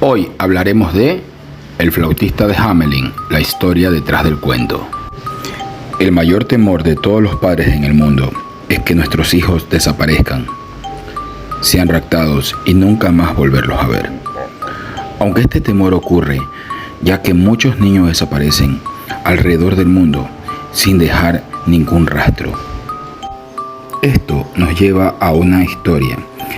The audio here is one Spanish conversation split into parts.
Hoy hablaremos de El flautista de Hamelin, la historia detrás del cuento. El mayor temor de todos los padres en el mundo es que nuestros hijos desaparezcan, sean raptados y nunca más volverlos a ver. Aunque este temor ocurre, ya que muchos niños desaparecen alrededor del mundo sin dejar ningún rastro. Esto nos lleva a una historia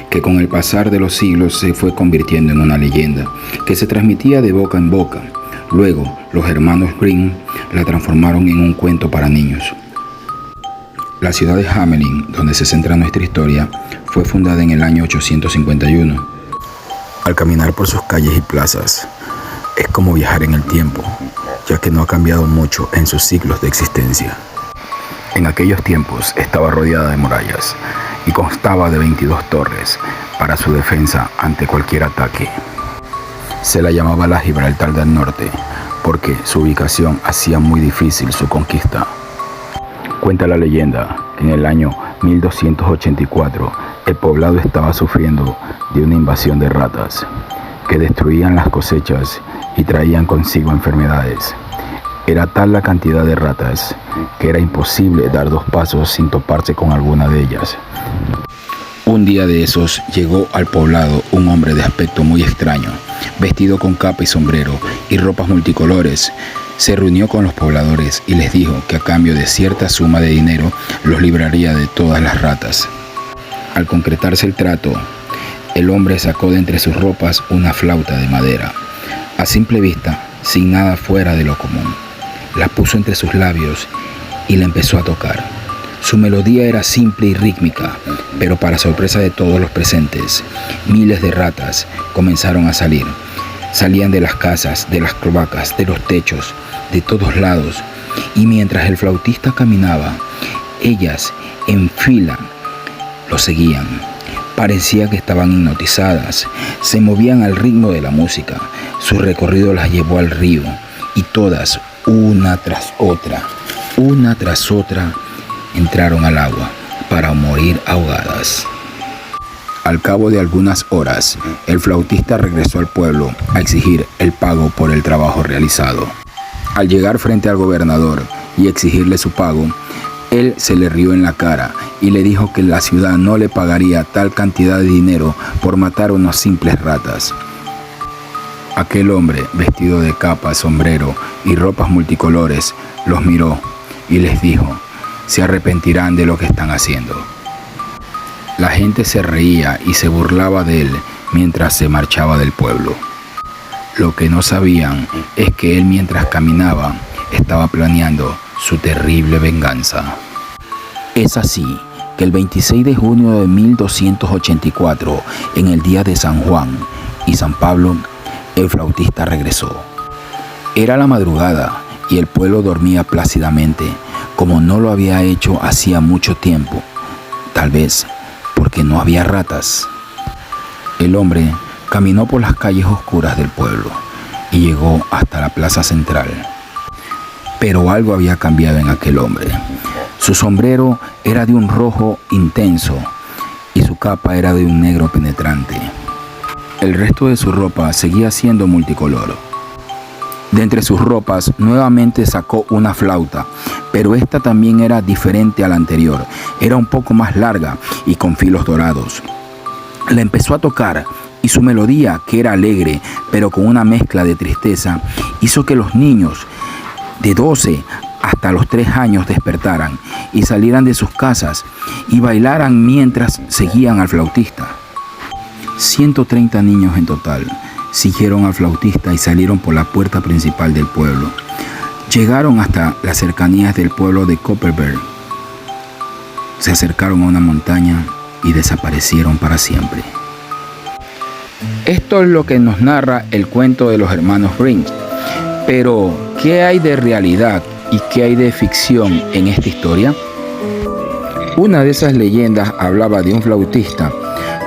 que con el pasar de los siglos se fue convirtiendo en una leyenda que se transmitía de boca en boca. Luego, los hermanos Grimm la transformaron en un cuento para niños. La ciudad de Hamelin, donde se centra nuestra historia, fue fundada en el año 851. Al caminar por sus calles y plazas, es como viajar en el tiempo, ya que no ha cambiado mucho en sus siglos de existencia. En aquellos tiempos estaba rodeada de murallas y constaba de 22 torres para su defensa ante cualquier ataque. Se la llamaba la Gibraltar del Norte porque su ubicación hacía muy difícil su conquista. Cuenta la leyenda que en el año 1284 el poblado estaba sufriendo de una invasión de ratas que destruían las cosechas y traían consigo enfermedades. Era tal la cantidad de ratas que era imposible dar 2 pasos sin toparse con alguna de ellas. Un día de esos llegó al poblado un hombre de aspecto muy extraño, vestido con capa y sombrero y ropas multicolores. Se reunió con los pobladores y les dijo que a cambio de cierta suma de dinero los libraría de todas las ratas. Al concretarse el trato, el hombre sacó de entre sus ropas una flauta de madera. A simple vista, sin nada fuera de lo común, la puso entre sus labios y la empezó a tocar. Su melodía era simple y rítmica, pero para sorpresa de todos los presentes, miles de ratas comenzaron a salir. Salían de las casas, de las cloacas, de los techos, de todos lados, y mientras el flautista caminaba, ellas en fila lo seguían. Parecía que estaban hipnotizadas, se movían al ritmo de la música. Su recorrido las llevó al río y todas, una tras otra, entraron al agua para morir ahogadas. Al cabo de algunas horas, el flautista regresó al pueblo a exigir el pago por el trabajo realizado. Al llegar frente al gobernador y exigirle su pago, él se le rió en la cara y le dijo que la ciudad no le pagaría tal cantidad de dinero por matar a unas simples ratas. Aquel hombre, vestido de capa, sombrero y ropas multicolores, los miró y les dijo: se arrepentirán de lo que están haciendo. La gente se reía y se burlaba de él mientras se marchaba del pueblo. Lo que no sabían es que él, mientras caminaba, estaba planeando su terrible venganza. Es así que el 26 de junio de 1284, en el día de San Juan y San Pablo, el flautista regresó. Era la madrugada y el pueblo dormía plácidamente, como no lo había hecho hacía mucho tiempo, tal vez porque no había ratas. El hombre caminó por las calles oscuras del pueblo y llegó hasta la plaza central. Pero algo había cambiado en aquel hombre. Su sombrero era de un rojo intenso y su capa era de un negro penetrante. El resto de su ropa seguía siendo multicolor. De entre sus ropas nuevamente sacó una flauta, pero esta también era diferente a la anterior. Era un poco más larga y con filos dorados. La empezó a tocar y su melodía, que era alegre, pero con una mezcla de tristeza, hizo que los niños de 12 hasta los 3 años despertaran y salieran de sus casas y bailaran mientras seguían al flautista. 130 niños en total siguieron al flautista y salieron por la puerta principal del pueblo. Llegaron hasta las cercanías del pueblo de Kopperberg. Se acercaron a una montaña y desaparecieron para siempre. Esto es lo que nos narra el cuento de los hermanos Grimm. Pero, ¿qué hay de realidad y qué hay de ficción en esta historia? Una de esas leyendas hablaba de un flautista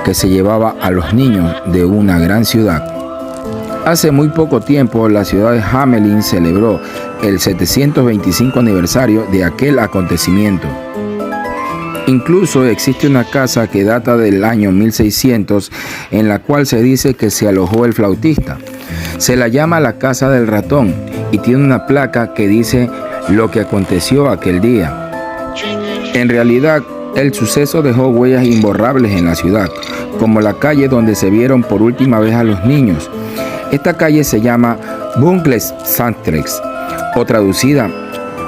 que se llevaba a los niños de una gran ciudad. Hace muy poco tiempo, la ciudad de Hamelin celebró el 725 aniversario de aquel acontecimiento. Incluso existe una casa que data del año 1600 en la cual se dice que se alojó el flautista. Se la llama la Casa del Ratón y tiene una placa que dice lo que aconteció aquel día. En realidad, el suceso dejó huellas imborrables en la ciudad, como la calle donde se vieron por última vez a los niños. Esta calle se llama Bunkles Sandtrex, o traducida,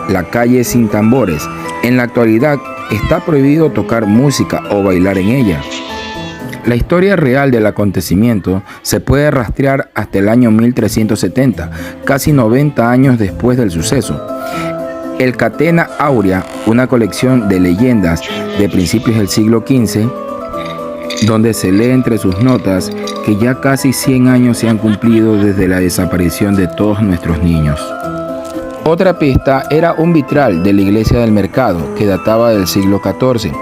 la calle sin tambores. En la actualidad está prohibido tocar música o bailar en ella. La historia real del acontecimiento se puede rastrear hasta el año 1370, casi 90 años después del suceso. El Catena Aurea, una colección de leyendas de principios del siglo XV, donde se lee entre sus notas que ya casi 100 años se han cumplido desde la desaparición de todos nuestros niños. Otra pista era un vitral de la iglesia del mercado que databa del siglo XIV.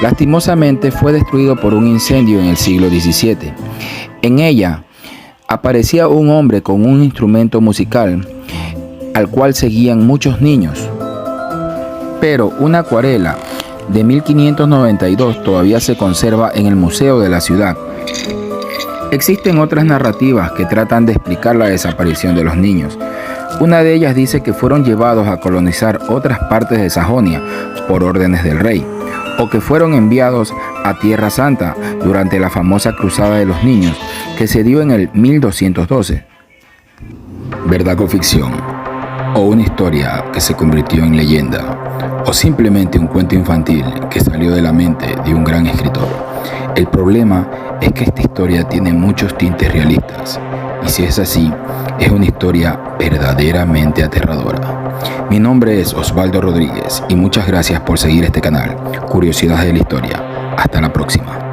Lastimosamente fue destruido por un incendio en el siglo XVII. En ella aparecía un hombre con un instrumento musical al cual seguían muchos niños. Pero una acuarela de 1592 todavía se conserva en el museo de la ciudad. Existen otras narrativas que tratan de explicar la desaparición de los niños. Una de ellas dice que fueron llevados a colonizar otras partes de Sajonia por órdenes del rey, o que fueron enviados a Tierra Santa durante la famosa Cruzada de los Niños, que se dio en el 1212. ¿Verdad o ficción? ¿O una historia que se convirtió en leyenda? ¿O simplemente un cuento infantil que salió de la mente de un gran escritor? El problema es que esta historia tiene muchos tintes realistas, y si es así, es una historia verdaderamente aterradora. Mi nombre es Osvaldo Rodríguez y muchas gracias por seguir este canal, Curiosidades de la Historia. Hasta la próxima.